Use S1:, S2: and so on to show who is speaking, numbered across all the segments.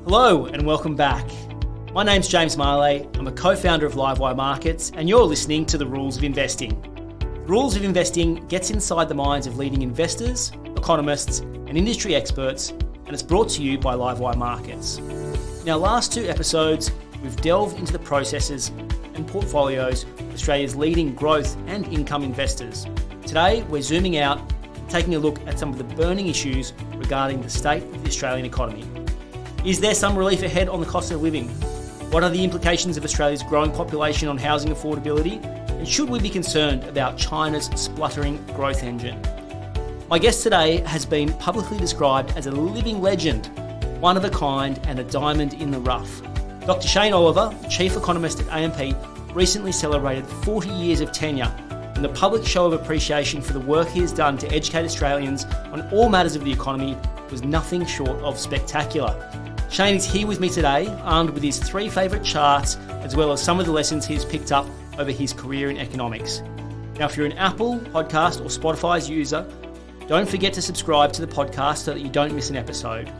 S1: Hello and welcome back. My name's James Marlay. I'm a co-founder of Livewire Markets and you're listening to The Rules of Investing. The Rules of Investing gets inside the minds of leading investors, economists and industry experts, and it's brought to you by Livewire Markets. In our last two episodes, we've delved into the processes and portfolios of Australia's leading growth and income investors. Today, we're zooming out and taking a look at some of the burning issues regarding the state of the Australian economy. Is there some relief ahead on the cost of living? What are the implications of Australia's growing population on housing affordability? And should we be concerned about China's spluttering growth engine? My guest today has been publicly described as a living legend, one of a kind and a diamond in the rough. Dr. Shane Oliver, Chief Economist at AMP, recently celebrated 40 years of tenure, and the public show of appreciation for the work he has done to educate Australians on all matters of the economy was nothing short of spectacular. Shane is here with me today, armed with his three favourite charts, as well as some of the lessons he's picked up over his career in economics. Now, if you're an Apple Podcast or Spotify's user, don't forget to subscribe to the podcast so that you don't miss an episode.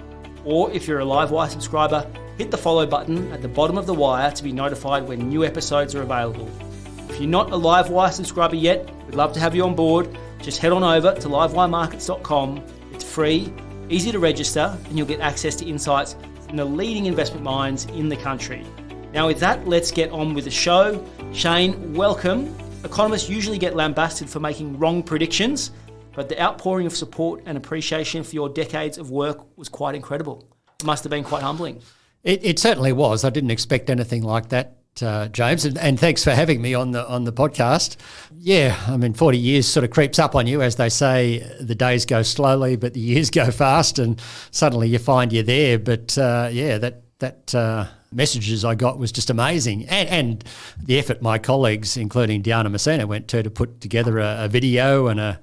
S1: Or if you're a Livewire subscriber, hit the follow button at the bottom of the wire to be notified when new episodes are available. If you're not a Livewire subscriber yet, we'd love to have you on board. Just head on over to livewiremarkets.com. It's free, easy to register, and you'll get access to insights from the leading investment minds in the country. Now with that, let's get on with the show. Shane, welcome. Economists usually get lambasted for making wrong predictions, but the outpouring of support and appreciation for your decades of work was quite incredible. It must have been quite humbling.
S2: It certainly was. I didn't expect anything like that, James, and thanks for having me on the podcast. Yeah, I mean, 40 years sort of creeps up on you. As they say, the days go slowly, but the years go fast, and suddenly you find you're there. But that messages I got was just amazing. And the effort my colleagues, including Diana Messina, went to put together a video and a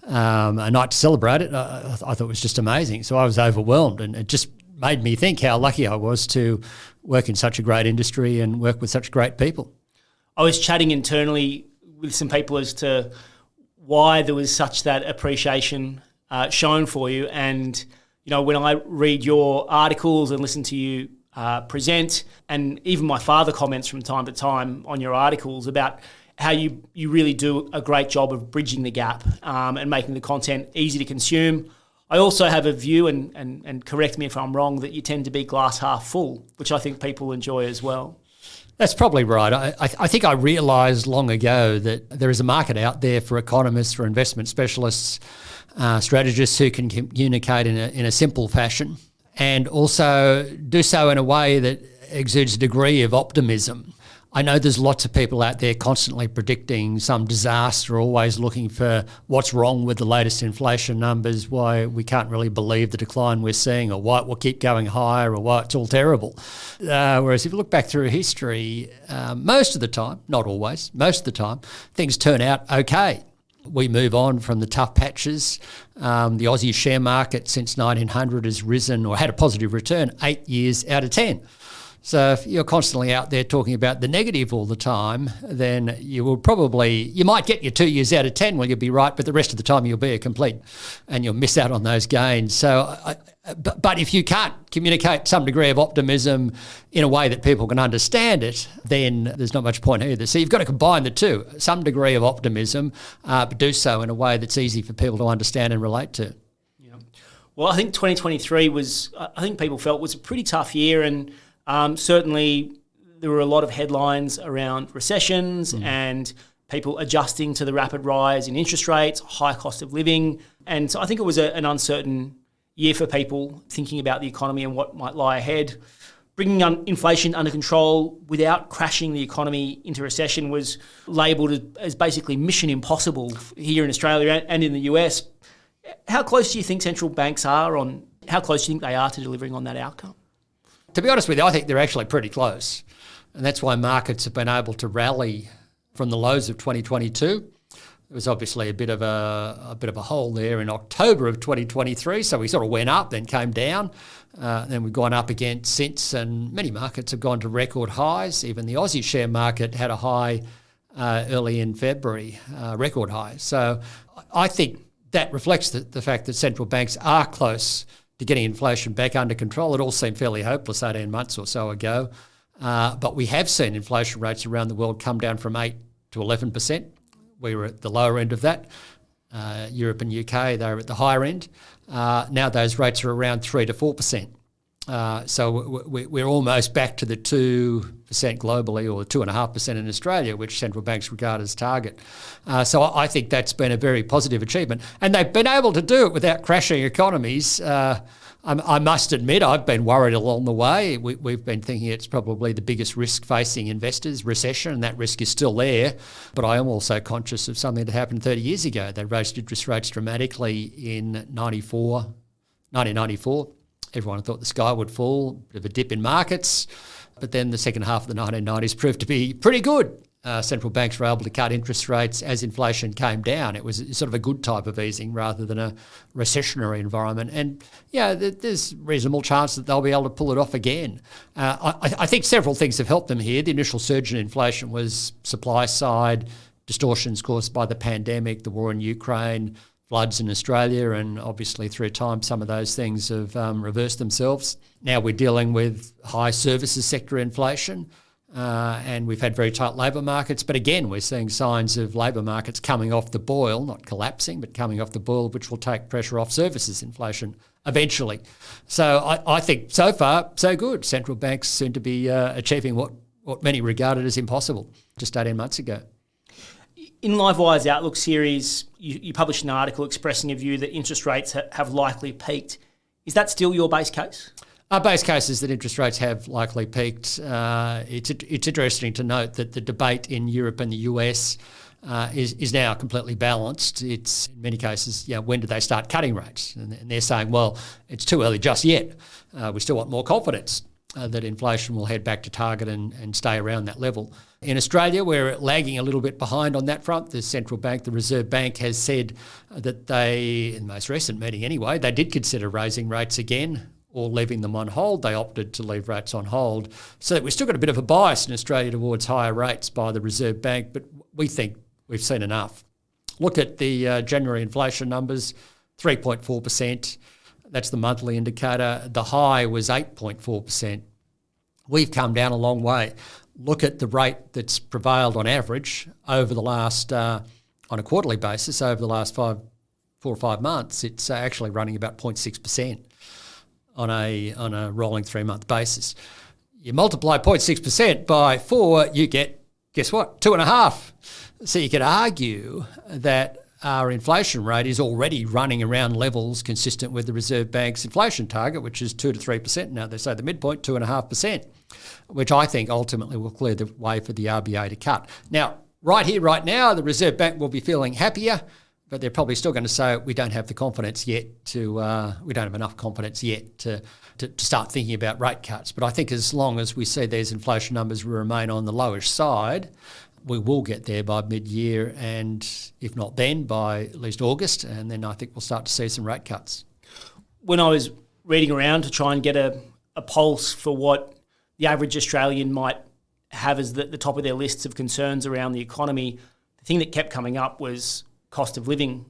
S2: night to celebrate it, I thought was just amazing. So I was overwhelmed, and it just made me think how lucky I was to work in such a great industry and work with such great people.
S1: I was chatting internally with some people as to why there was such that appreciation shown for you. And, you know, when I read your articles and listen to you present, and even my father comments from time to time on your articles about how you really do a great job of bridging the gap and making the content easy to consume. I also have a view, and correct me if I'm wrong, that you tend to be glass half full, which I think people enjoy as well.
S2: That's probably right. I think I realised long ago that there is a market out there for economists, for investment specialists, strategists who can communicate in a simple fashion and also do so in a way that exudes a degree of optimism. I know there's lots of people out there constantly predicting some disaster, always looking for what's wrong with the latest inflation numbers, why we can't really believe the decline we're seeing, or why it will keep going higher, or why it's all terrible. Whereas if you look back through history, most of the time, not always, most of the time, things turn out okay. We move on from the tough patches. The Aussie share market since 1900 has risen or had a positive return 8 years out of 10. So if you're constantly out there talking about the negative all the time, then you might get your 2 years out of 10, well, you'll be right, but the rest of the time you'll be a complete and you'll miss out on those gains. So, but if you can't communicate some degree of optimism in a way that people can understand it, then there's not much point either. So you've got to combine the two, some degree of optimism, but do so in a way that's easy for people to understand and relate to.
S1: Yeah. Well, I think 2023 people felt was a pretty tough year, and certainly there were a lot of headlines around recessions and people adjusting to the rapid rise in interest rates, high cost of living. And so I think it was an uncertain year for people thinking about the economy and what might lie ahead. Bringing inflation under control without crashing the economy into recession was labelled as basically mission impossible here in Australia and in the US. How close do you think central banks are to delivering on that outcome?
S2: To be honest with you, I think they're actually pretty close. And that's why markets have been able to rally from the lows of 2022. There was obviously a bit of a hole there in October of 2023. So we sort of went up, then came down. Then we've gone up again since, and many markets have gone to record highs. Even the Aussie share market had a high early in February, record high. So I think that reflects the fact that central banks are close to getting inflation back under control. It all seemed fairly hopeless 18 months or so ago. But we have seen inflation rates around the world come down from 8 to 11%. We were at the lower end of that. Europe and UK, they were at the higher end. Now those rates are around 3 to 4%. So we're almost back to the 2% globally, or 2.5% in Australia, which central banks regard as target. So I think that's been a very positive achievement. And they've been able to do it without crashing economies. I must admit, I've been worried along the way. We've been thinking it's probably the biggest risk facing investors, recession, and that risk is still there. But I am also conscious of something that happened 30 years ago. They raised interest rates dramatically in 1994. Everyone thought the sky would fall, bit of a dip in markets. But then the second half of the 1990s proved to be pretty good. Central banks were able to cut interest rates as inflation came down. It was sort of a good type of easing rather than a recessionary environment. And yeah, there's reasonable chance that they'll be able to pull it off again. I think several things have helped them here. The initial surge in inflation was supply side, distortions caused by the pandemic, the war in Ukraine, floods in Australia, and obviously through time some of those things have reversed themselves. Now we're dealing with high services sector inflation, and we've had very tight labour markets. But again, we're seeing signs of labour markets coming off the boil, not collapsing, but coming off the boil, which will take pressure off services inflation eventually. So I think so far, so good. Central banks seem to be achieving what many regarded as impossible just 18 months ago.
S1: In Livewire's Outlook series, you published an article expressing a view that interest rates have likely peaked. Is that still your base case?
S2: Our base case is that interest rates have likely peaked. It's interesting to note that the debate in Europe and the US is now completely balanced. It's in many cases, when do they start cutting rates? And they're saying, well, it's too early just yet. We still want more confidence that inflation will head back to target and stay around that level. In Australia, we're lagging a little bit behind on that front. The central bank, the Reserve Bank, has said that they, in the most recent meeting anyway, they did consider raising rates again or leaving them on hold. They opted to leave rates on hold. So that we've still got a bit of a bias in Australia towards higher rates by the Reserve Bank, but we think we've seen enough. Look at the January inflation numbers, 3.4%. That's the monthly indicator. The high was 8.4%. We've come down a long way. Look at the rate that's prevailed on average over the last, on a quarterly basis, over the last 4 or 5 months. It's actually running about 0.6% on a rolling 3-month basis. You multiply 0.6% by 4, you get, guess what, 2.5. So you could argue that our inflation rate is already running around levels consistent with the Reserve Bank's inflation target, which is 2 to 3%. Now they say the midpoint, 2.5%, which I think ultimately will clear the way for the RBA to cut. Now, right here, right now, the Reserve Bank will be feeling happier, but they're probably still going to say we don't have the confidence yet we don't have enough confidence yet to start thinking about rate cuts. But I think as long as we see these inflation numbers remain on the lowish side, we will get there by mid-year, and if not then, by at least August, and then I think we'll start to see some rate cuts.
S1: When I was reading around to try and get a pulse for what the average Australian might have as the top of their lists of concerns around the economy, the thing that kept coming up was cost of living.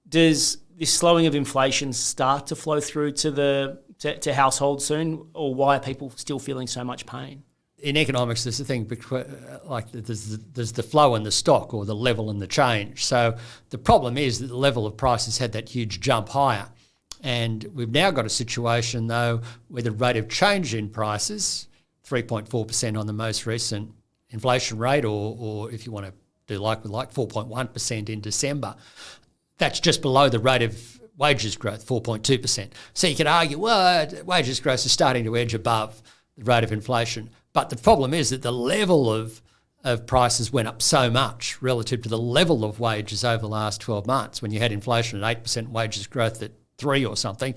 S1: Does this slowing of inflation start to flow through to households soon, or why are people still feeling so much pain?
S2: In economics, there's the thing, like there's the flow and the stock, or the level and the change. So the problem is that the level of prices had that huge jump higher. And we've now got a situation, though, where the rate of change in prices, 3.4% on the most recent inflation rate, or if you want to do like 4.1% in December, that's just below the rate of wages growth, 4.2%. So you could argue, well, wages growth is starting to edge above the rate of inflation. But the problem is that the level of prices went up so much relative to the level of wages over the last 12 months. When you had inflation at 8%, wages growth at 3 or something,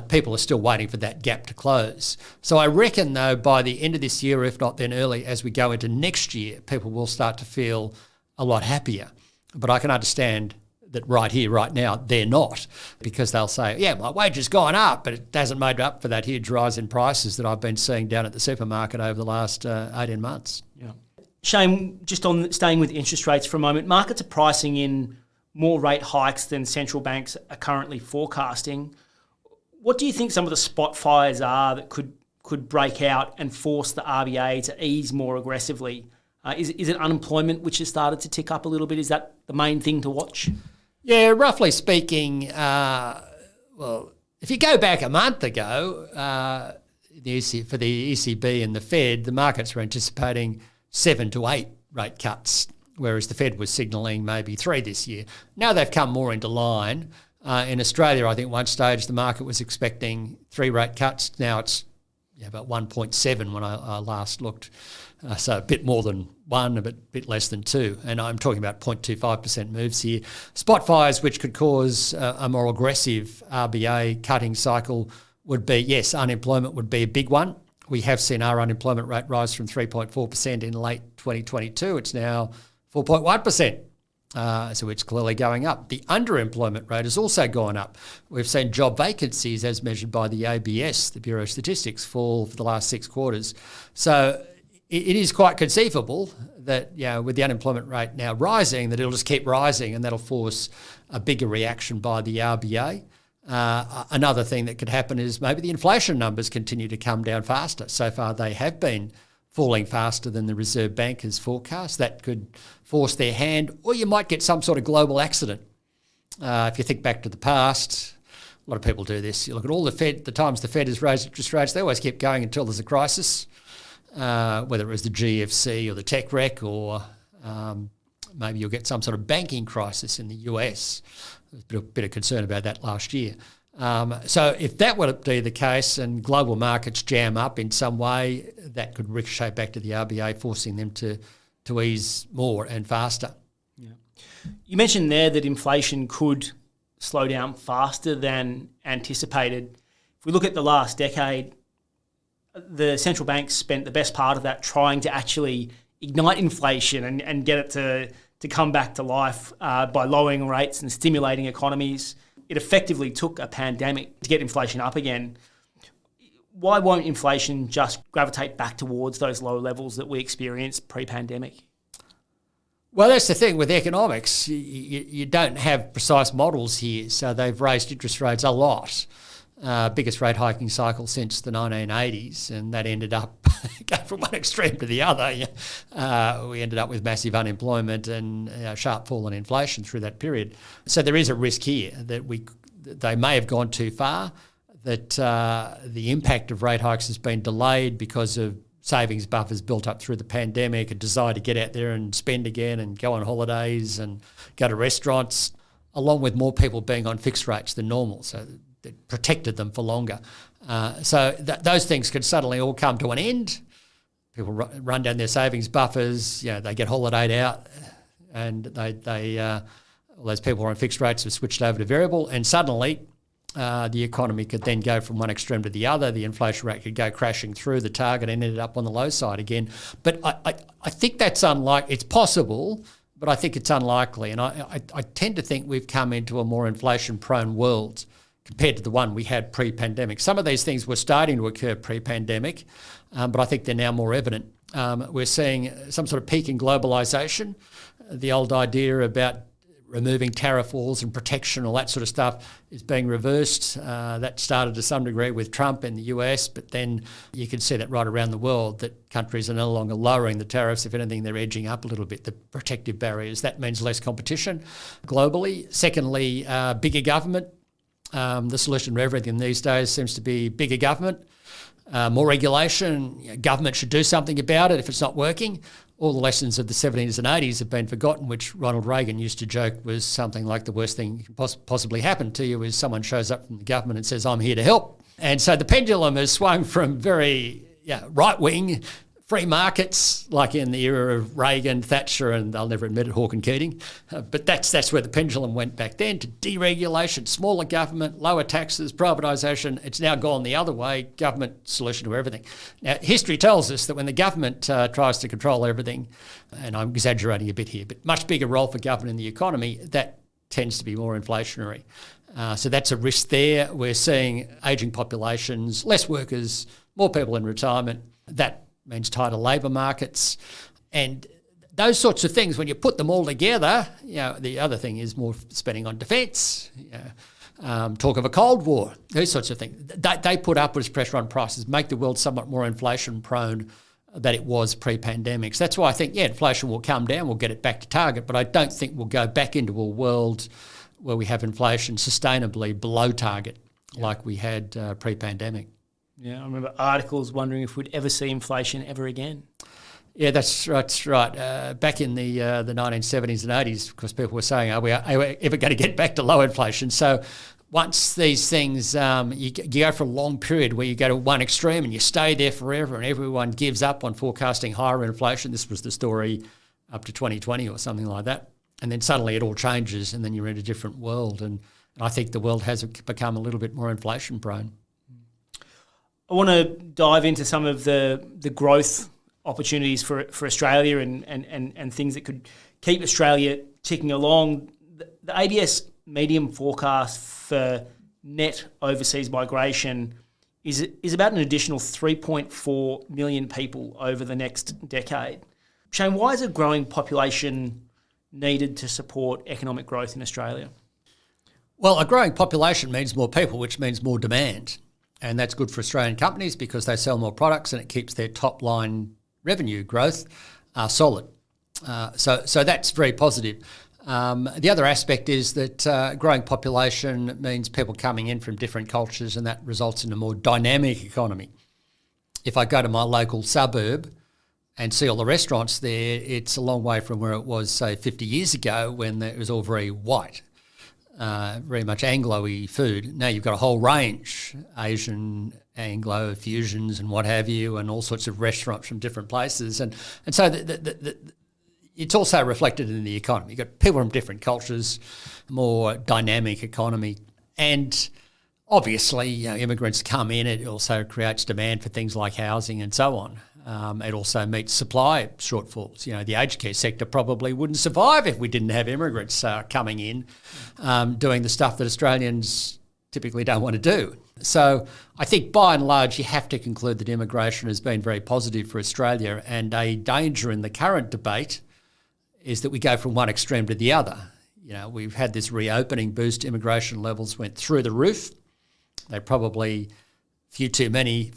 S2: people are still waiting for that gap to close. So I reckon, though, by the end of this year, if not then early, as we go into next year, people will start to feel a lot happier. But I can understand that right here, right now, they're not, because they'll say, yeah, my wage has gone up, but it hasn't made up for that huge rise in prices that I've been seeing down at the supermarket over the last 18 months.
S1: Yeah. Shane, just on staying with interest rates for a moment, markets are pricing in more rate hikes than central banks are currently forecasting. What do you think some of the spot fires are that could break out and force the RBA to ease more aggressively? Is it unemployment which has started to tick up a little bit? Is that the main thing to watch?
S2: Yeah, roughly speaking, well, if you go back a month ago, for the ECB and the Fed, the markets were anticipating 7 to 8 rate cuts, whereas the Fed was signalling maybe 3 this year. Now they've come more into line. In Australia, I think one stage the market was expecting 3 rate cuts. Now it's about 1.7 when I last looked. So a bit more than 1, a bit less than 2. And I'm talking about 0.25% moves here. Spot fires, which could cause a more aggressive RBA cutting cycle, would be, yes, unemployment would be a big one. We have seen our unemployment rate rise from 3.4% in late 2022. It's now 4.1%. So it's clearly going up. The underemployment rate has also gone up. We've seen job vacancies, as measured by the ABS, the Bureau of Statistics, fall for the last 6 quarters. So it is quite conceivable that, with the unemployment rate now rising, that it'll just keep rising, and that'll force a bigger reaction by the RBA. Another thing that could happen is maybe the inflation numbers continue to come down faster. So far they have been falling faster than the Reserve Bank has forecast. That could force their hand, or you might get some sort of global accident. If you think back to the past, a lot of people do this. You look at all the times the Fed has raised interest rates, they always keep going until there's a crisis, whether it was the GFC or the tech wreck, or maybe you'll get some sort of banking crisis in the US. There's a bit of concern about that last year. So if that were to be the case and global markets jam up in some way, that could ricochet back to the RBA, forcing them to ease more and faster.
S1: Yeah. You mentioned there that inflation could slow down faster than anticipated. If we look at the last decade, the central banks spent the best part of that trying to actually ignite inflation and get it to come back to life by lowering rates and stimulating economies. It effectively took a pandemic to get inflation up again. Why won't inflation just gravitate back towards those low levels that we experienced pre-pandemic?
S2: Well, that's the thing with economics. You don't have precise models here, so they've raised interest rates a lot. Biggest rate hiking cycle since the 1980s, and that ended up going from one extreme to the other. We ended up with massive unemployment and a sharp fall in inflation through that period. So there is a risk here that they may have gone too far, that the impact of rate hikes has been delayed because of savings buffers built up through the pandemic, a desire to get out there and spend again and go on holidays and go to restaurants, along with more people being on fixed rates than normal. So it protected them for longer. So those things could suddenly all come to an end. People run down their savings buffers, they get holidayed out, and all those people who are on fixed rates have switched over to variable, and suddenly the economy could then go from one extreme to the other. The inflation rate could go crashing through the target and ended up on the low side again. But I think that's unlikely. It's possible, but I think it's unlikely. And I tend to think we've come into a more inflation-prone world compared to the one we had pre-pandemic. Some of these things were starting to occur pre-pandemic, but I think they're now more evident. We're seeing some sort of peak in globalisation. The old idea about removing tariff walls and protection, all that sort of stuff, is being reversed. That started to some degree with Trump in the US, but then you can see that right around the world, that countries are no longer lowering the tariffs. If anything, they're edging up a little bit, the protective barriers. That means less competition globally. Secondly, bigger government. The solution to everything these days seems to be bigger government, more regulation. Government should do something about it if it's not working. All the lessons of the 70s and 80s have been forgotten, which Ronald Reagan used to joke was something like the worst thing that can possibly happen to you is someone shows up from the government and says, I'm here to help. And so the pendulum has swung from very right-wing free markets, like in the era of Reagan, Thatcher, and they'll never admit it, Hawke and Keating. But that's where the pendulum went back then, to deregulation, smaller government, lower taxes, privatisation. It's now gone the other way, government solution to everything. Now, history tells us that when the government tries to control everything, and I'm exaggerating a bit here, but much bigger role for government in the economy, that tends to be more inflationary. So that's a risk there. We're seeing ageing populations, less workers, more people in retirement. That means tighter labour markets, and those sorts of things. When you put them all together, the other thing is more spending on defence, talk of a Cold War, these sorts of things. They put upwards pressure on prices, make the world somewhat more inflation prone than it was pre-pandemic. So that's why I think, inflation will come down, we'll get it back to target, but I don't think we'll go back into a world where we have inflation sustainably below target like we had pre-pandemic.
S1: Yeah, I remember articles wondering if we'd ever see inflation ever again.
S2: Yeah, that's right. Back in the 1970s and 80s, of course, people were saying, are we ever going to get back to low inflation? So once these things, you go for a long period where you go to one extreme and you stay there forever and everyone gives up on forecasting higher inflation. This was the story up to 2020 or something like that. And then suddenly it all changes and then you're in a different world. And I think the world has become a little bit more inflation prone.
S1: I want to dive into some of the growth opportunities for Australia and things that could keep Australia ticking along. The ABS medium forecast for net overseas migration is about an additional 3.4 million people over the next decade. Shane, why is a growing population needed to support economic growth in Australia?
S2: Well, a growing population means more people, which means more demand. And that's good for Australian companies because they sell more products and it keeps their top line revenue growth solid. So that's very positive. The other aspect is that growing population means people coming in from different cultures and that results in a more dynamic economy. If I go to my local suburb and see all the restaurants there, it's a long way from where it was, say, 50 years ago when it was all very white. Very much Anglo-y food. Now you've got a whole range, Asian, Anglo, fusions and what have you, and all sorts of restaurants from different places. And so it's also reflected in the economy. You've got people from different cultures, more dynamic economy. And obviously, immigrants come in. It also creates demand for things like housing and so on. It also meets supply shortfalls. The aged care sector probably wouldn't survive if we didn't have immigrants coming in doing the stuff that Australians typically don't want to do. So I think by and large you have to conclude that immigration has been very positive for Australia, and a danger in the current debate is that we go from one extreme to the other. We've had this reopening boost. Immigration levels went through the roof. They probably few too many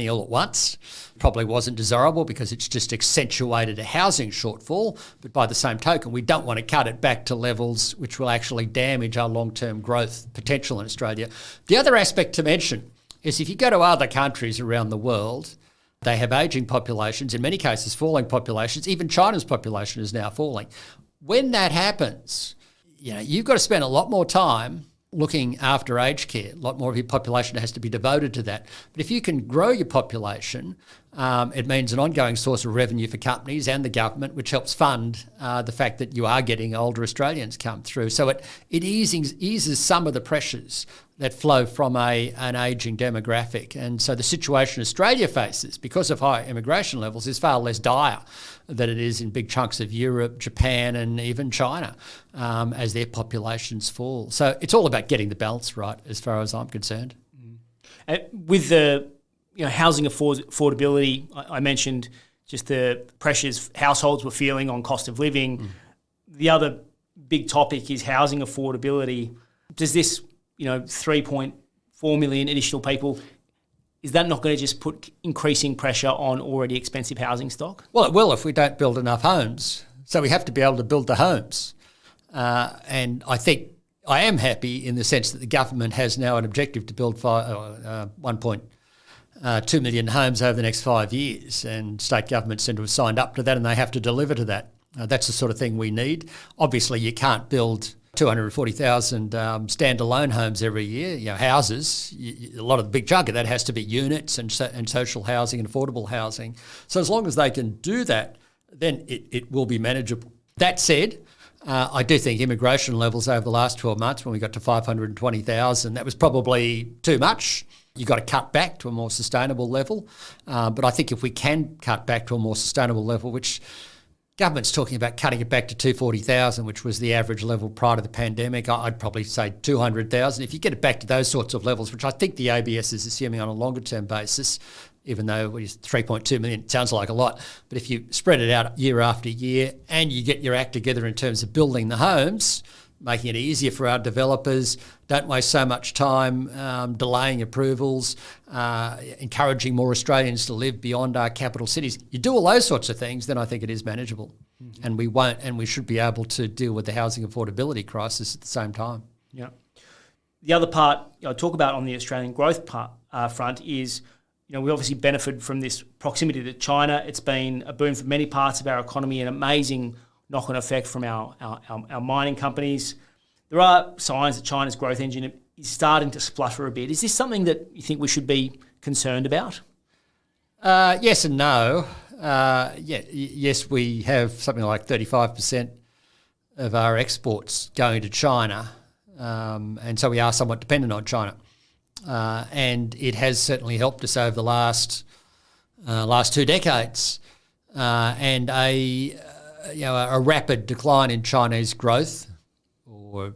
S2: all at once. Probably wasn't desirable because it's just accentuated a housing shortfall. But by the same token, we don't want to cut it back to levels which will actually damage our long-term growth potential in Australia. The other aspect to mention is if you go to other countries around the world, they have ageing populations, in many cases falling populations. Even China's population is now falling. When that happens, you've got to spend a lot more time looking after aged care. A lot more of your population has to be devoted to that. But if you can grow your population, it means an ongoing source of revenue for companies and the government, which helps fund the fact that you are getting older Australians come through. So it eases some of the pressures that flow from an ageing demographic. And so the situation Australia faces, because of high immigration levels, is far less dire than it is in big chunks of Europe, Japan and even China as their populations fall. So it's all about getting the balance right as far as I'm concerned.
S1: With the housing affordability, I mentioned just the pressures households were feeling on cost of living. The other big topic is housing affordability. Does this 3.4 million additional people, is that not going to just put increasing pressure on already expensive housing stock?
S2: Well, it will if we don't build enough homes. So we have to be able to build the homes. And I think I am happy in the sense that the government has now an objective to build 1.2 million homes over the next 5 years. And state governments seem to have signed up to that and they have to deliver to that. That's the sort of thing we need. Obviously, you can't build 240,000 standalone homes every year, houses. A lot of the big chunk of that has to be units and social housing and affordable housing. So as long as they can do that, then it will be manageable. That said, I do think immigration levels over the last 12 months, when we got to 520,000, that was probably too much. You've got to cut back to a more sustainable level. But I think if we can cut back to a more sustainable level, which government's talking about cutting it back to 240,000, which was the average level prior to the pandemic. I'd probably say 200,000. If you get it back to those sorts of levels, which I think the ABS is assuming on a longer term basis, even though it's 3.2 million, it sounds like a lot. But if you spread it out year after year and you get your act together in terms of building the homes, making it easier for our developers, don't waste so much time delaying approvals, encouraging more Australians to live beyond our capital cities. You do all those sorts of things, then I think it is manageable. Mm-hmm. And we should be able to deal with the housing affordability crisis at the same time.
S1: Yeah. The other part I talk about on the Australian growth front is, we obviously benefit from this proximity to China. It's been a boon for many parts of our economy, an amazing knock-on effect from our mining companies. There are signs that China's growth engine is starting to splutter a bit. Is this something that you think we should be concerned about?
S2: Yes and no. Yes, we have something like 35% of our exports going to China, and so we are somewhat dependent on China. And it has certainly helped us over the last 2 decades. And a rapid decline in Chinese growth, or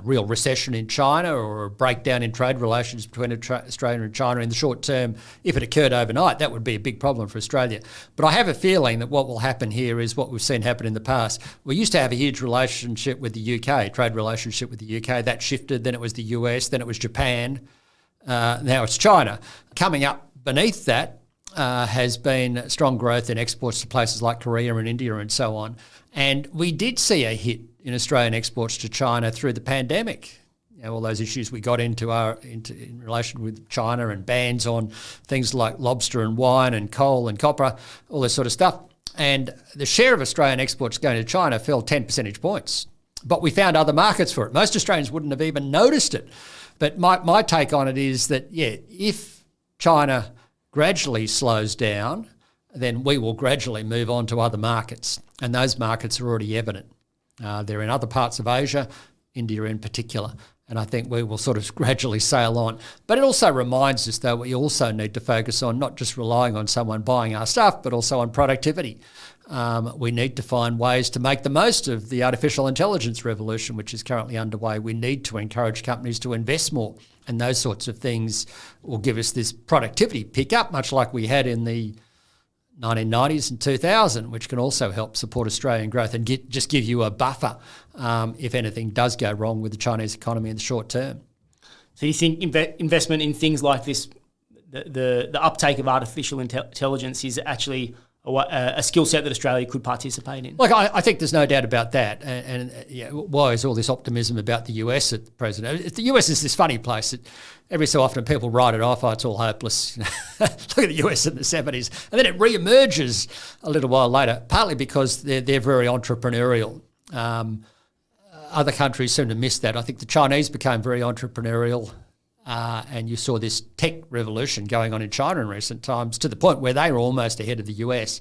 S2: real recession in China, or a breakdown in trade relations between Australia and China in the short term, if it occurred overnight, that would be a big problem for Australia. But I have a feeling that what will happen here is what we've seen happen in the past. We used to have a huge relationship with the UK, trade relationship with the UK. That shifted, then it was the US, then it was Japan, now it's China. Coming up beneath that has been strong growth in exports to places like Korea and India and so on. And we did see a hit in Australian exports to China through the pandemic. All those issues we got into in relation with China, and bans on things like lobster and wine and coal and copra, all this sort of stuff. And the share of Australian exports going to China fell 10 percentage points. But we found other markets for it. Most Australians wouldn't have even noticed it. But my take on it is that, if China gradually slows down, then we will gradually move on to other markets. And those markets are already evident. They're in other parts of Asia, India in particular. And I think we will sort of gradually sail on. But it also reminds us, though, we also need to focus on not just relying on someone buying our stuff, but also on productivity. We need to find ways to make the most of the artificial intelligence revolution, which is currently underway. We need to encourage companies to invest more, and those sorts of things will give us this productivity pick-up, much like we had in the 1990s and 2000, which can also help support Australian growth and just give you a buffer if anything does go wrong with the Chinese economy in the short term.
S1: So you think investment in things like this, the uptake of artificial intelligence, is actually a skill set that Australia could participate in?
S2: Look, I think there's no doubt about that. And why is all this optimism about the US at present? The US is this funny place that every so often people write it off, it's all hopeless. Look at the US in the 70s. And then it re-emerges a little while later, partly because they're very entrepreneurial. Other countries seem to miss that. I think the Chinese became very entrepreneurial. And you saw this tech revolution going on in China in recent times, to the point where they were almost ahead of the US.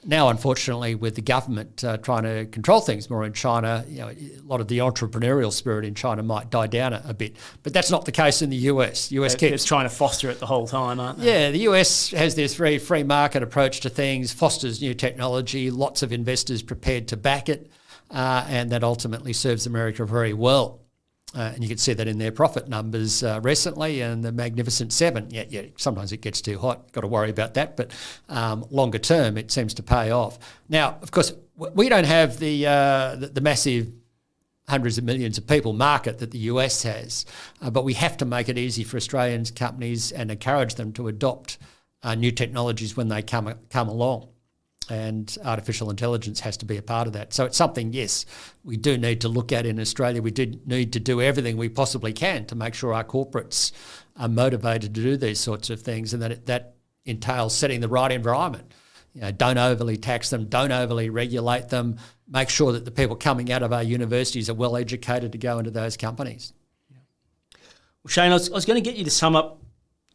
S2: Now, unfortunately, with the government trying to control things more in China, a lot of the entrepreneurial spirit in China might die down a bit. But that's not the case in the US.
S1: They're trying to foster it the whole time, aren't they?
S2: Yeah, the US has this very free market approach to things, fosters new technology, lots of investors prepared to back it, and that ultimately serves America very well. And you can see that in their profit numbers recently, and the Magnificent Seven. Yeah, sometimes it gets too hot. Got to worry about that. But longer term, it seems to pay off. Now, of course, we don't have the massive hundreds of millions of people market that the US has, but we have to make it easy for Australian companies and encourage them to adopt new technologies when they come along. And artificial intelligence has to be a part of that. So it's something, yes, we do need to look at in Australia. We do need to do everything we possibly can to make sure our corporates are motivated to do these sorts of things, and that entails setting the right environment. Don't overly tax them, don't overly regulate them. Make sure that the people coming out of our universities are well educated to go into those companies.
S1: Well, Shane, I was going to get you to sum up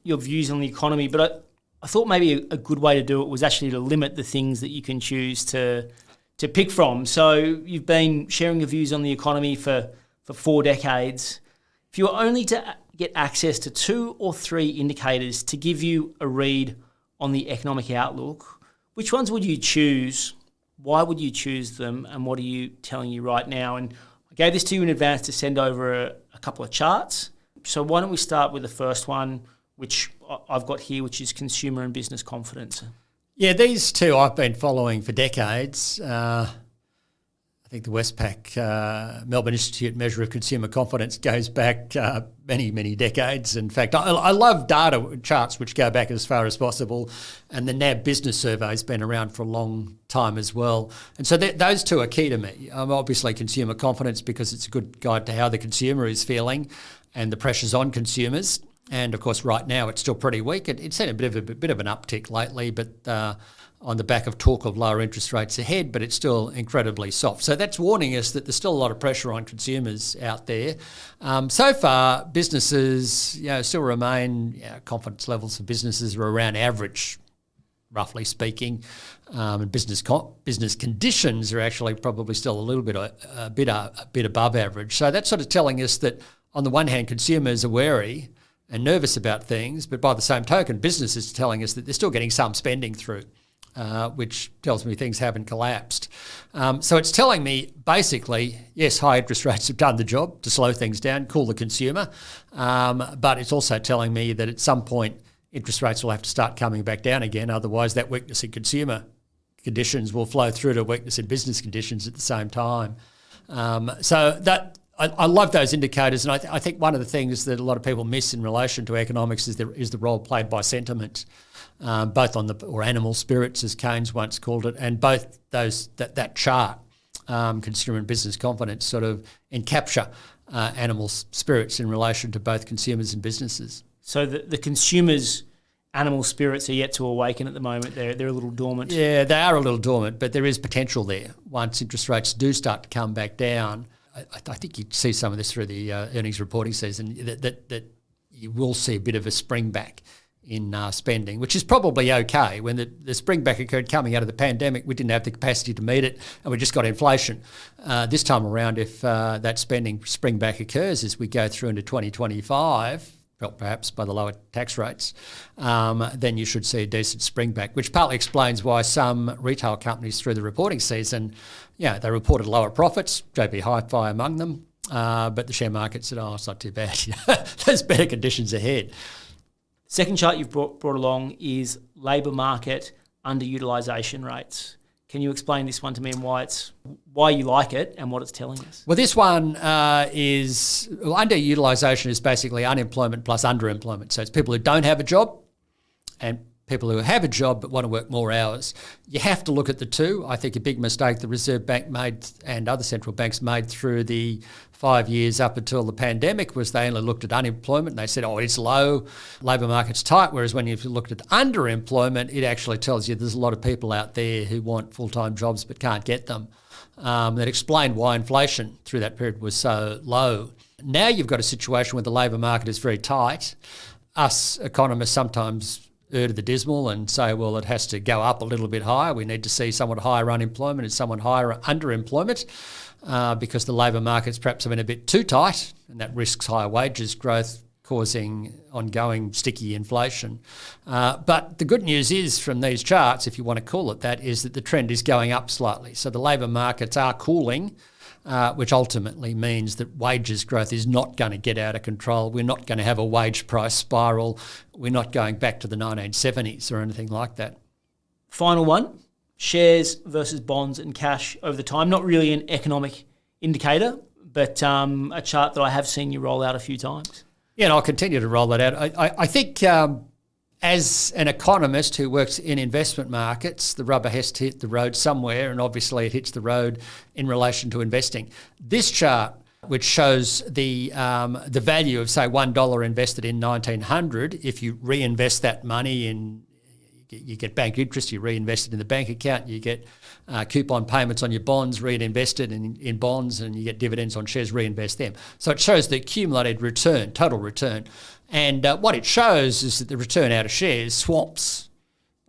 S1: your views on the economy, but I thought maybe a good way to do it was actually to limit the things that you can choose to pick from. So you've been sharing your views on the economy for 4 decades. If you were only to get access to 2 or 3 indicators to give you a read on the economic outlook, which ones would you choose? Why would you choose them? And what are you telling you right now? And I gave this to you in advance to send over a couple of charts. So why don't we start with the first one, which I've got here, which is consumer and business confidence.
S2: Yeah, these two I've been following for decades. I think the Westpac Melbourne Institute measure of consumer confidence goes back many, many decades. In fact, I love data charts which go back as far as possible, and the NAB business survey has been around for a long time as well. And so those two are key to me. Obviously consumer confidence, because it's a good guide to how the consumer is feeling and the pressures on consumers. And of course, right now it's still pretty weak. It's had a bit of an uptick lately, but on the back of talk of lower interest rates ahead, but it's still incredibly soft. So that's warning us that there's still a lot of pressure on consumers out there. So far, businesses still remain, confidence levels for businesses are around average, roughly speaking. And business conditions are actually probably still a bit above average. So that's sort of telling us that on the one hand, consumers are wary and nervous about things, but by the same token, businesses are telling us that they're still getting some spending through. Which tells me things haven't collapsed. So it's telling me basically, yes, high interest rates have done the job to slow things down, cool the consumer, but it's also telling me that at some point interest rates will have to start coming back down again, otherwise that weakness in consumer conditions will flow through to weakness in business conditions at the same time. So that I love those indicators, and I think one of the things that a lot of people miss in relation to economics is the role played by sentiment. Both on or animal spirits, as Keynes once called it, and both that chart, consumer and business confidence, sort of encapture animal spirits in relation to both consumers and businesses.
S1: So the consumers' animal spirits are yet to awaken at the moment. They're a little dormant.
S2: Yeah, they are a little dormant, but there is potential there. Once interest rates do start to come back down, I think you see some of this through the earnings reporting season, that you will see a bit of a spring back in spending, which is probably okay. When the spring back occurred coming out of the pandemic, we didn't have the capacity to meet it, and we just got inflation. This time around, if that spending spring back occurs as we go through into 2025, perhaps by the lower tax rates, then you should see a decent spring back, which partly explains why some retail companies through the reporting season, they reported lower profits, JB Hi-Fi among them, but the share market said, it's not too bad. There's better conditions ahead.
S1: Second chart you've brought along is labour market underutilisation rates. Can you explain this one to me and why you like it and what it's telling us?
S2: Well, this one underutilisation is basically unemployment plus underemployment. So it's people who don't have a job and people who have a job but want to work more hours. You have to look at the two. I think a big mistake the Reserve Bank made and other central banks made through the 5 years up until the pandemic was they only looked at unemployment and they said, it's low, labour market's tight, whereas when you looked at underemployment, it actually tells you there's a lot of people out there who want full-time jobs but can't get them. That explained why inflation through that period was so low. Now you've got a situation where the labour market is very tight. Us economists sometimes err to the dismal and say, well, it has to go up a little bit higher. We need to see somewhat higher unemployment and somewhat higher underemployment because the labour markets perhaps have been a bit too tight, and that risks higher wages growth causing ongoing sticky inflation. But the good news is from these charts, if you want to call it that, is that the trend is going up slightly. So the labour markets are cooling, which ultimately means that wages growth is not going to get out of control. We're not going to have a wage price spiral. We're not going back to the 1970s or anything like that.
S1: Final one, shares versus bonds and cash over the time. Not really an economic indicator, but a chart that I have seen you roll out a few times.
S2: Yeah, and I'll continue to roll that out. I think as an economist who works in investment markets, the rubber has to hit the road somewhere, and obviously it hits the road in relation to investing. This chart, which shows the value of, say, $1 invested in 1900, if you reinvest that money in, you get bank interest, you reinvest it in the bank account, you get coupon payments on your bonds, reinvested in bonds, and you get dividends on shares, reinvest them. So it shows the accumulated return, total return. And what it shows is that the return out of shares swamps,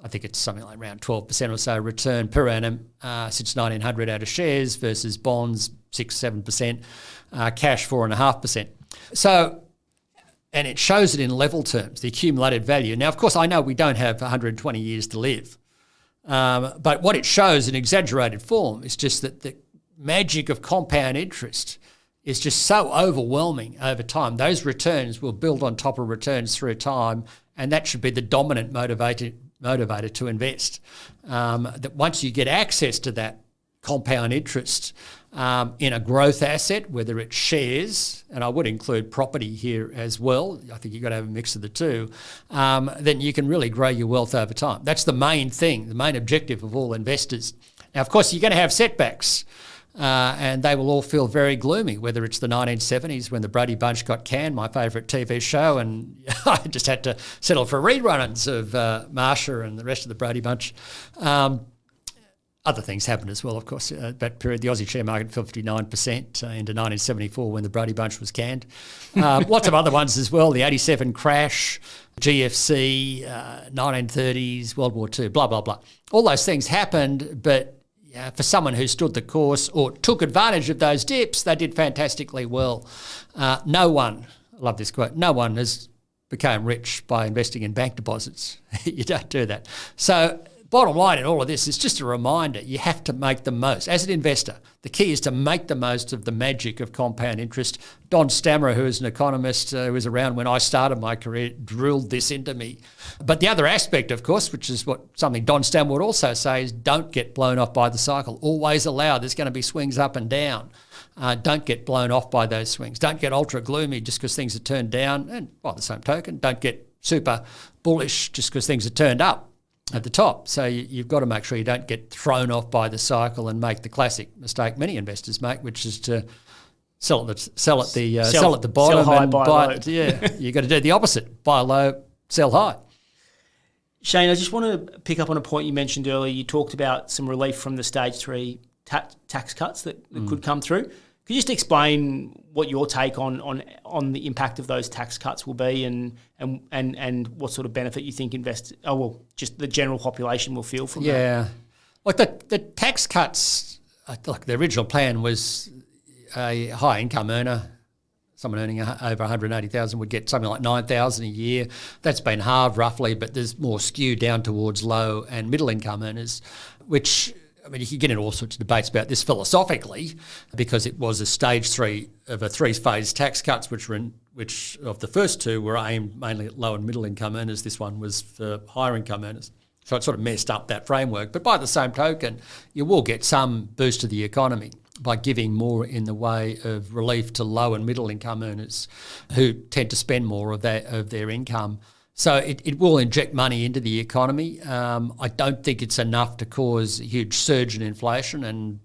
S2: I think it's something like around 12% or so return per annum since 1900 out of shares versus bonds 6-7%, cash 4.5%. So, and it shows it in level terms, the accumulated value. Now, of course, I know we don't have 120 years to live, but what it shows in exaggerated form is just that the magic of compound interest is just so overwhelming over time. Those returns will build on top of returns through time, and that should be the dominant motivator to invest. That once you get access to that compound interest in a growth asset, whether it's shares, and I would include property here as well, I think you've got to have a mix of the two, then you can really grow your wealth over time. That's the main thing, the main objective of all investors. Now, of course, you're going to have setbacks, and they will all feel very gloomy, whether it's the 1970s when the Brady Bunch got canned, my favourite TV show, and I just had to settle for reruns of Marsha and the rest of the Brady Bunch. Other things happened as well, of course. That period, the Aussie share market fell 59% into 1974 when the Brady Bunch was canned. Lots of other ones as well, the 87 crash, GFC, 1930s, World War II, blah, blah, blah. All those things happened, but for someone who stood the course or took advantage of those dips, they did fantastically well. No one, I love this quote, no one has become rich by investing in bank deposits. You don't do that. So bottom line in all of this is just a reminder, you have to make the most. As an investor, the key is to make the most of the magic of compound interest. Don Stammer, who is an economist who was around when I started my career, drilled this into me. But the other aspect, of course, which is something Don Stammer would also say, is don't get blown off by the cycle. Always allow, there's going to be swings up and down. Don't get blown off by those swings. Don't get ultra gloomy just because things are turned down. And by the same token, don't get super bullish just because things are turned up at the top. So you've got to make sure you don't get thrown off by the cycle and make the classic mistake many investors make, which is to sell at the bottom,
S1: sell high,
S2: and
S1: buy
S2: buy.
S1: low.
S2: Yeah, you've got to do the opposite: buy low, sell high.
S1: Shane, I just want to pick up on a point you mentioned earlier. You talked about some relief from the stage 3 tax cuts that could come through. Could you just explain what your take on the impact of those tax cuts will be, and what sort of benefit you think just the general population will feel from that?
S2: Yeah, like the tax cuts. Like the original plan was a high income earner, someone earning over 180,000 would get something like 9,000 a year. That's been halved roughly, but there's more skew down towards low and middle income earners, which, I mean, you can get into all sorts of debates about this philosophically, because it was a stage 3 of a 3-phase tax cuts, which of the first 2 were aimed mainly at low and middle income earners. This one was for higher income earners. So it sort of messed up that framework. But by the same token, you will get some boost to the economy by giving more in the way of relief to low and middle income earners who tend to spend more of their income. So it will inject money into the economy. I don't think it's enough to cause a huge surge in inflation, and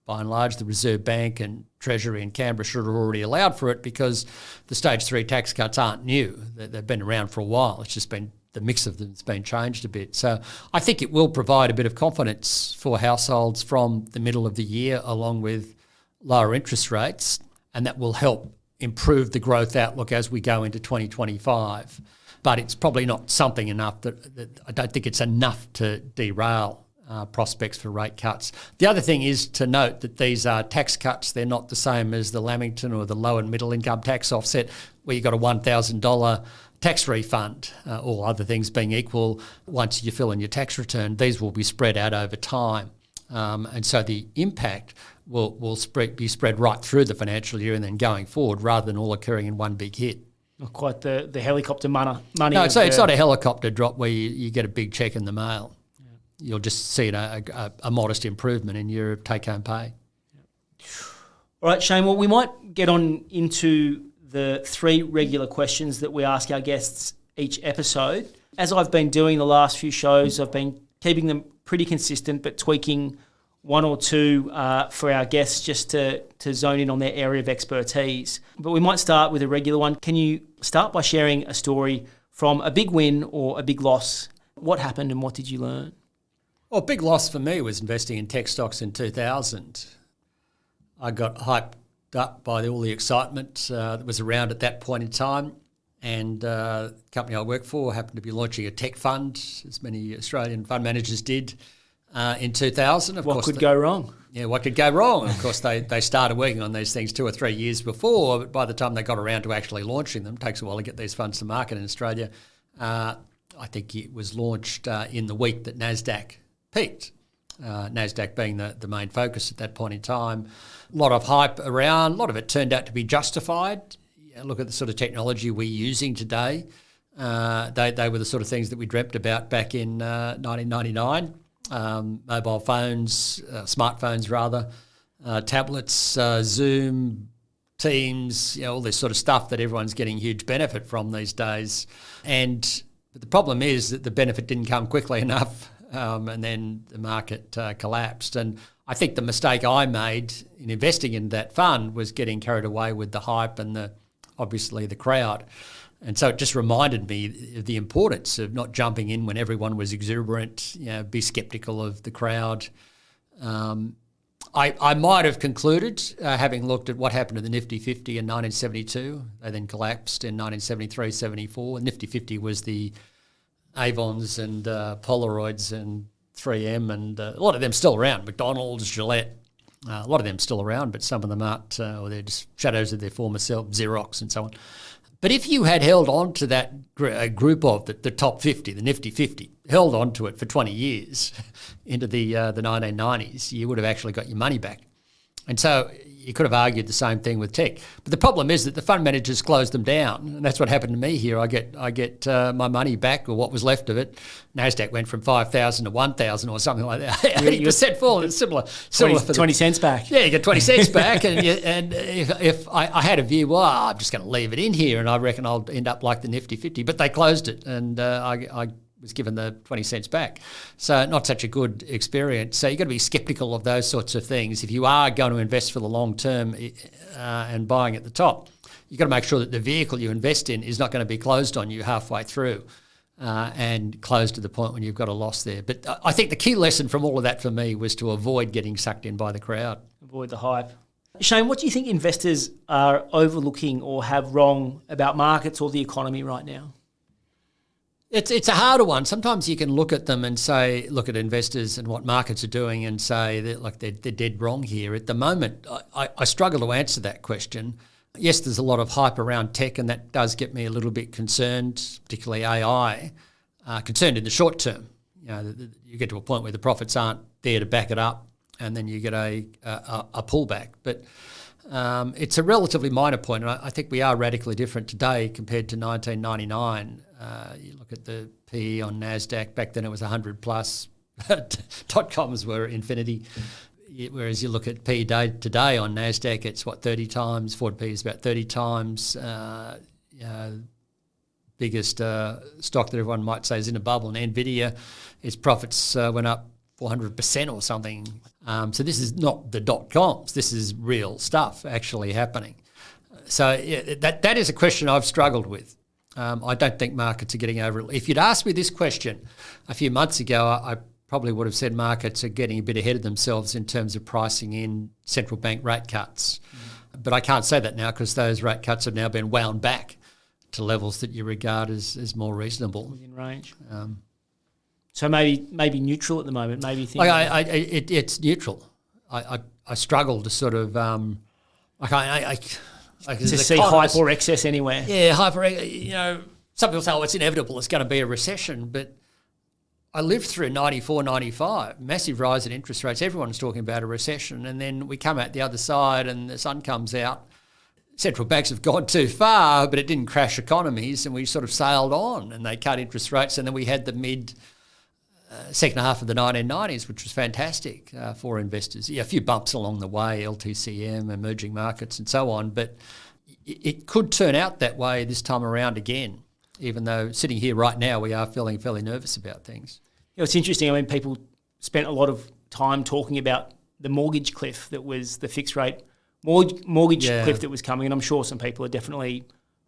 S2: by and large the Reserve Bank and Treasury in Canberra should have already allowed for it, because the stage 3 tax cuts aren't new. They've been around for a while. It's just been the mix of them has been changed a bit. So I think it will provide a bit of confidence for households from the middle of the year, along with lower interest rates, and that will help improve the growth outlook as we go into 2025. But it's probably not something enough that I don't think it's enough to derail prospects for rate cuts. The other thing is to note that these are tax cuts. They're not the same as the Lamington or the low and middle income tax offset, where you've got a $1,000 tax refund, all other things being equal. Once you fill in your tax return, these will be spread out over time. And so the impact will be spread right through the financial year and then going forward, rather than all occurring in one big hit.
S1: Not quite the helicopter money.
S2: No, it's not a helicopter drop where you get a big check in the mail. Yeah. You'll just see a modest improvement in your take-home pay. Yeah.
S1: All right, Shane, well, we might get on into the 3 regular questions that we ask our guests each episode. As I've been doing the last few shows, I've been keeping them pretty consistent, but tweaking 1 or 2 for our guests just to zone in on their area of expertise. But we might start with a regular one. Can you start by sharing a story from a big win or a big loss? What happened and what did you learn?
S2: Well, a big loss for me was investing in tech stocks in 2000. I got hyped up by all the excitement that was around at that point in time. And the company I work for happened to be launching a tech fund, as many Australian fund managers did. In 2000,
S1: what could go wrong?
S2: Yeah, what could go wrong? Of course, they started working on these things 2 or 3 years before, but by the time they got around to actually launching them, it takes a while to get these funds to market in Australia. I think it was launched in the week that NASDAQ peaked, NASDAQ being the main focus at that point in time. A lot of hype around, a lot of it turned out to be justified. Look at the sort of technology we're using today. They were the sort of things that we dreamt about back in 1999. mobile phones, smartphones rather, tablets, Zoom, Teams, all this sort of stuff that everyone's getting huge benefit from these days. But the problem is that the benefit didn't come quickly enough, and then the market collapsed. And I think the mistake I made in investing in that fund was getting carried away with the hype and obviously the crowd. And so it just reminded me of the importance of not jumping in when everyone was exuberant, be sceptical of the crowd. I might have concluded, having looked at what happened to the Nifty 50 in 1972, they then collapsed in 1973-74. Nifty 50 was the Avons and Polaroids and 3M, and a lot of them still around, McDonald's, Gillette, a lot of them still around, but some of them aren't, or they're just shadows of their former self, Xerox and so on. But if you had held on to that group of the top 50, the Nifty 50, held on to it for 20 years into the 1990s, you would have actually got your money back. And so you could have argued the same thing with tech. But the problem is that the fund managers closed them down, and that's what happened to me here. I get my money back, or what was left of it. NASDAQ went from 5,000 to 1,000 or something like that. 80% fall. It's similar.
S1: 20 cents back.
S2: Yeah, you get 20 cents back. And if I had a view, well, I'm just going to leave it in here, and I reckon I'll end up like the Nifty 50. But they closed it, and I was given the 20 cents back. So not such a good experience. So you've got to be sceptical of those sorts of things. If you are going to invest for the long term and buying at the top, you've got to make sure that the vehicle you invest in is not going to be closed on you halfway through and closed to the point when you've got a loss there. But I think the key lesson from all of that for me was to avoid getting sucked in by the crowd.
S1: Avoid the hype. Shane, what do you think investors are overlooking or have wrong about markets or the economy right now?
S2: It's a harder one. Sometimes you can look at them and say, look at investors and what markets are doing and say that they're dead wrong here. At the moment, I struggle to answer that question. Yes, there's a lot of hype around tech, and that does get me a little bit concerned, particularly AI, concerned in the short term. You get to a point where the profits aren't there to back it up, and then you get a pullback. But it's a relatively minor point, and I think we are radically different today compared to 1999. You look at the PE on NASDAQ, back then it was 100 plus. .coms were infinity. Whereas you look at PE today on NASDAQ, it's 30 times. Forward PE is about 30 times. Biggest stock that everyone might say is in a bubble, and NVIDIA, its profits went up 400% or something. So this is not the .coms. This is real stuff actually happening. So that is a question I've struggled with. I don't think markets are getting over it. If you'd asked me this question a few months ago, I probably would have said markets are getting a bit ahead of themselves in terms of pricing in central bank rate cuts. But I can't say that now because those rate cuts have now been wound back to levels that you regard as more reasonable. Within
S1: range. So maybe neutral at the moment. Maybe
S2: it's neutral. I struggle to sort of
S1: to see hype or excess anywhere.
S2: Yeah, hyper. Some people say, it's inevitable, it's going to be a recession. But I lived through 94, 95, massive rise in interest rates. Everyone's talking about a recession. And then we come out the other side and the sun comes out. Central banks have gone too far, but it didn't crash economies. And we sort of sailed on and they cut interest rates. And then we had the second half of the 1990s, which was fantastic for investors. Yeah, a few bumps along the way, LTCM, emerging markets and so on, but it could turn out that way this time around again, even though sitting here right now we are feeling fairly nervous about things.
S1: It's interesting. I mean, people spent a lot of time talking about the mortgage cliff that was the fixed rate mortgage cliff that was coming, and I'm sure some people are definitely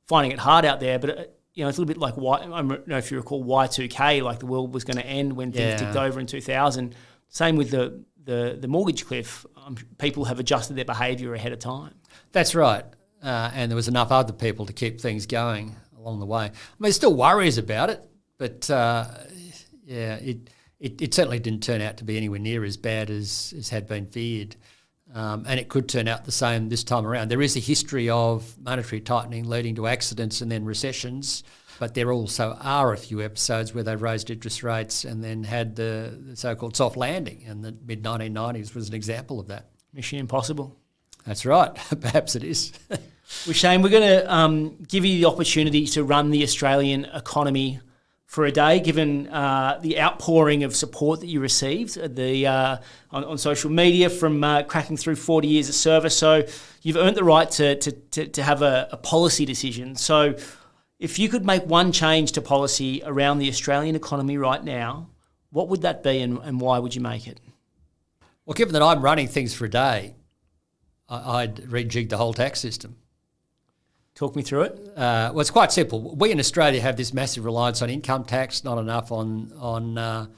S1: finding it hard out there, but it's a little bit like I don't know if you recall Y2K, like the world was going to end when things ticked over in 2000. Same with the mortgage cliff. People have adjusted their behaviour ahead of time.
S2: That's right. And there was enough other people to keep things going along the way. I mean, there's still worries about it, but it certainly didn't turn out to be anywhere near as bad as had been feared. And it could turn out the same this time around. There is a history of monetary tightening leading to accidents and then recessions, but there also are a few episodes where they've raised interest rates and then had the so-called soft landing, and the mid-1990s was an example of that.
S1: Mission impossible.
S2: That's right. Perhaps it is.
S1: Well, Shane, we're going to give you the opportunity to run the Australian economy for a day, given the outpouring of support that you received on social media from cracking through 40 years of service. So you've earned the right to have a policy decision. So if you could make one change to policy around the Australian economy right now, what would that be and why would you make it?
S2: Well, given that I'm running things for a day, I'd rejig the whole tax system.
S1: Talk me through it.
S2: Well, it's quite simple. We in Australia have this massive reliance on income tax, not enough on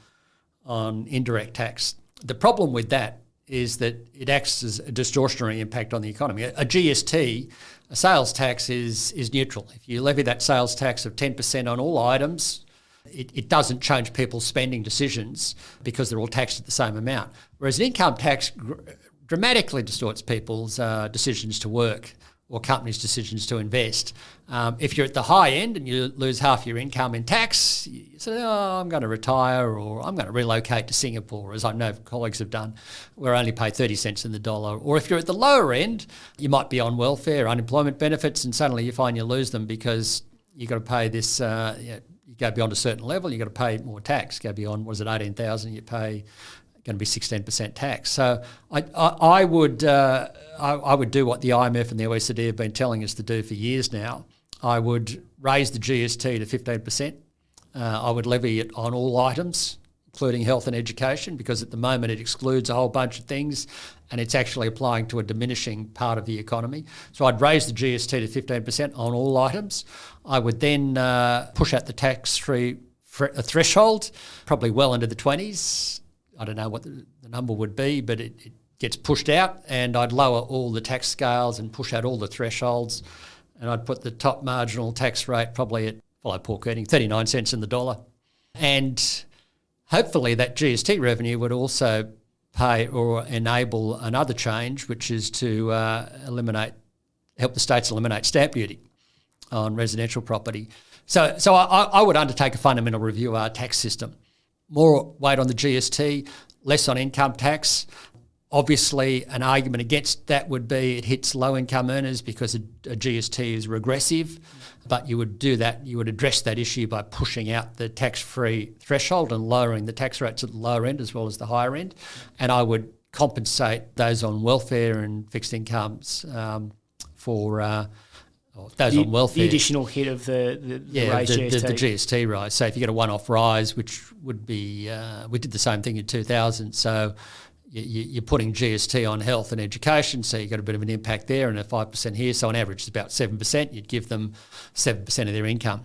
S2: indirect tax. The problem with that is that it acts as a distortionary impact on the economy. A GST, a sales tax, is neutral. If you levy that sales tax of 10% on all items, it doesn't change people's spending decisions because they're all taxed at the same amount. Whereas an income tax dramatically distorts people's decisions to work or companies' decisions to invest. If you're at the high end and you lose half your income in tax, you say, I'm going to retire or I'm going to relocate to Singapore, as I know colleagues have done, where I only pay 30 cents in the dollar. Or if you're at the lower end, you might be on welfare, unemployment benefits, and suddenly you find you lose them because you've got to pay this, you go beyond a certain level, you've got to pay more tax. Go beyond, 18,000, you pay going to be 16% tax. So I would do what the IMF and the OECD have been telling us to do for years now. I would raise the GST to 15%. I would levy it on all items, including health and education, because at the moment it excludes a whole bunch of things and it's actually applying to a diminishing part of the economy. So I'd raise the GST to 15% on all items. I would then push out the tax-free threshold, probably well into the 20s. I don't know what the number would be, but it gets pushed out, and I'd lower all the tax scales and push out all the thresholds, and I'd put the top marginal tax rate probably at, follow pork eating, 39 cents in the dollar. And hopefully that GST revenue would also pay or enable another change, which is to help the states eliminate stamp duty on residential property. So I would undertake a fundamental review of our tax system. More weight on the GST, less on income tax. Obviously, an argument against that would be it hits low-income earners because a GST is regressive, but you would do that, you would address that issue by pushing out the tax-free threshold and lowering the tax rates at the lower end as well as the higher end. And I would compensate those on welfare and fixed incomes for those on welfare.
S1: The additional hit of the raised GST.
S2: The GST rise. So if you get a one-off rise, which would be, we did the same thing in 2000, so you're putting GST on health and education, so you've got a bit of an impact there and a 5% here. So on average it's about 7%. You'd give them 7% of their income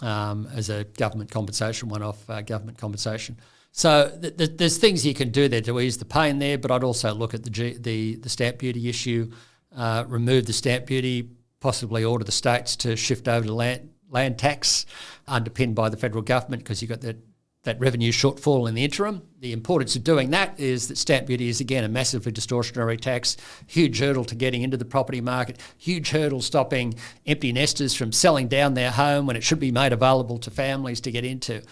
S2: as a government compensation, one-off government compensation. So there's things you can do there to ease the pain there, but I'd also look at the stamp duty issue, remove the stamp duty, possibly order the states to shift over to land tax underpinned by the federal government because you've got that revenue shortfall in the interim. The importance of doing that is that stamp duty is, again, a massively distortionary tax, huge hurdle to getting into the property market, huge hurdle stopping empty nesters from selling down their home when it should be made available to families to get into.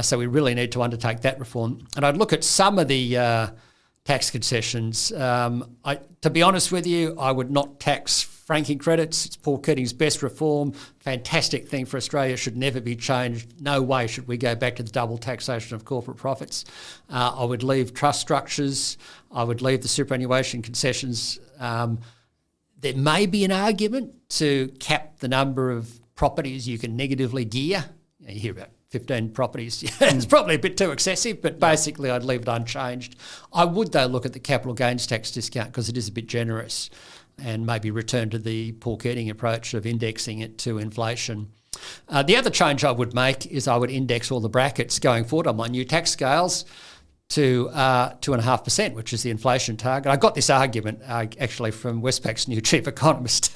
S2: So we really need to undertake that reform. And I'd look at some of the tax concessions. To be honest with you, I would not tax franking credits. It's Paul Keating's best reform. Fantastic thing for Australia. Should never be changed. No way should we go back to the double taxation of corporate profits. I would leave trust structures. I would leave the superannuation concessions. There may be an argument to cap the number of properties you can negatively gear. You hear about 15 properties. It's probably a bit too excessive, but basically I'd leave it unchanged. I would, though, look at the capital gains tax discount because it is a bit generous, and maybe return to the Paul Keating approach of indexing it to inflation. The other change I would make is I would index all the brackets going forward on my new tax scales to 2.5%, which is the inflation target. I got this argument actually from Westpac's new chief economist,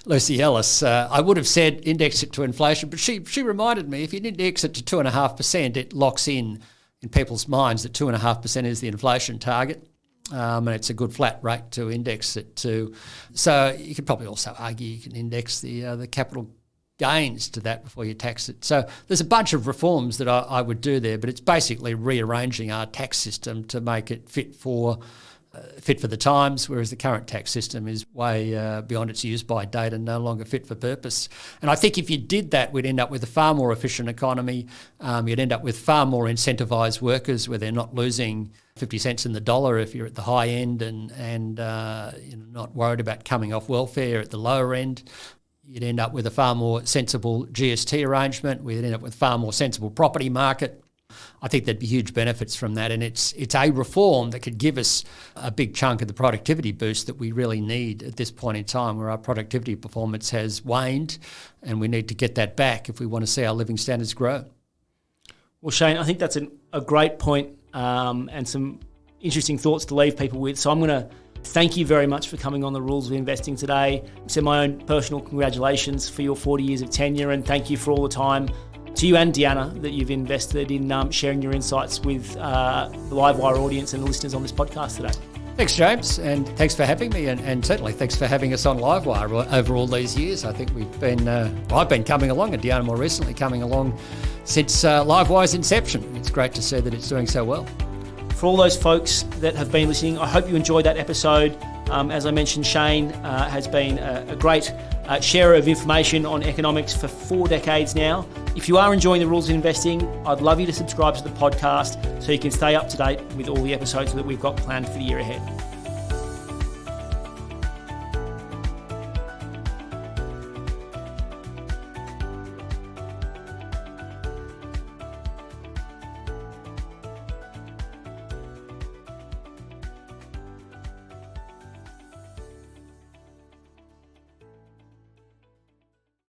S2: Lucy Ellis. I would have said index it to inflation, but she reminded me if you index it to 2.5%, it locks in people's minds that 2.5% is the inflation target. And it's a good flat rate to index it to. So you could probably also argue you can index the capital gains to that before you tax it. So there's a bunch of reforms that I would do there, but it's basically rearranging our tax system to make it fit for fit for the times, whereas the current tax system is way beyond its use by date and no longer fit for purpose. And I think if you did that, we'd end up with a far more efficient economy. You'd end up with far more incentivised workers where they're not losing 50 cents in the dollar if you're at the high end and not worried about coming off welfare at the lower end. You'd end up with a far more sensible GST arrangement. We'd end up with a far more sensible property market. I think there'd be huge benefits from that, and it's a reform that could give us a big chunk of the productivity boost that we really need at this point in time, where our productivity performance has waned, and we need to get that back if we want to see our living standards grow.
S1: Well, Shane, I think that's a great point, and some interesting thoughts to leave people with. So I'm going to thank you very much for coming on the Rules of Investing today. Send my own personal congratulations for your 40 years of tenure, and thank you for all the time to you and Deanna that you've invested in sharing your insights with the Livewire audience and the listeners on this podcast today.
S2: Thanks, James, and thanks for having me, and certainly thanks for having us on Livewire over all these years. I think we've been, I've been coming along, and Deanna more recently coming along since Livewire's inception. It's great to see that it's doing so well.
S1: For all those folks that have been listening, I hope you enjoyed that episode. As I mentioned, Shane has been a great sharer of information on economics for 4 decades now. If you are enjoying the Rules of Investing, I'd love you to subscribe to the podcast so you can stay up to date with all the episodes that we've got planned for the year ahead.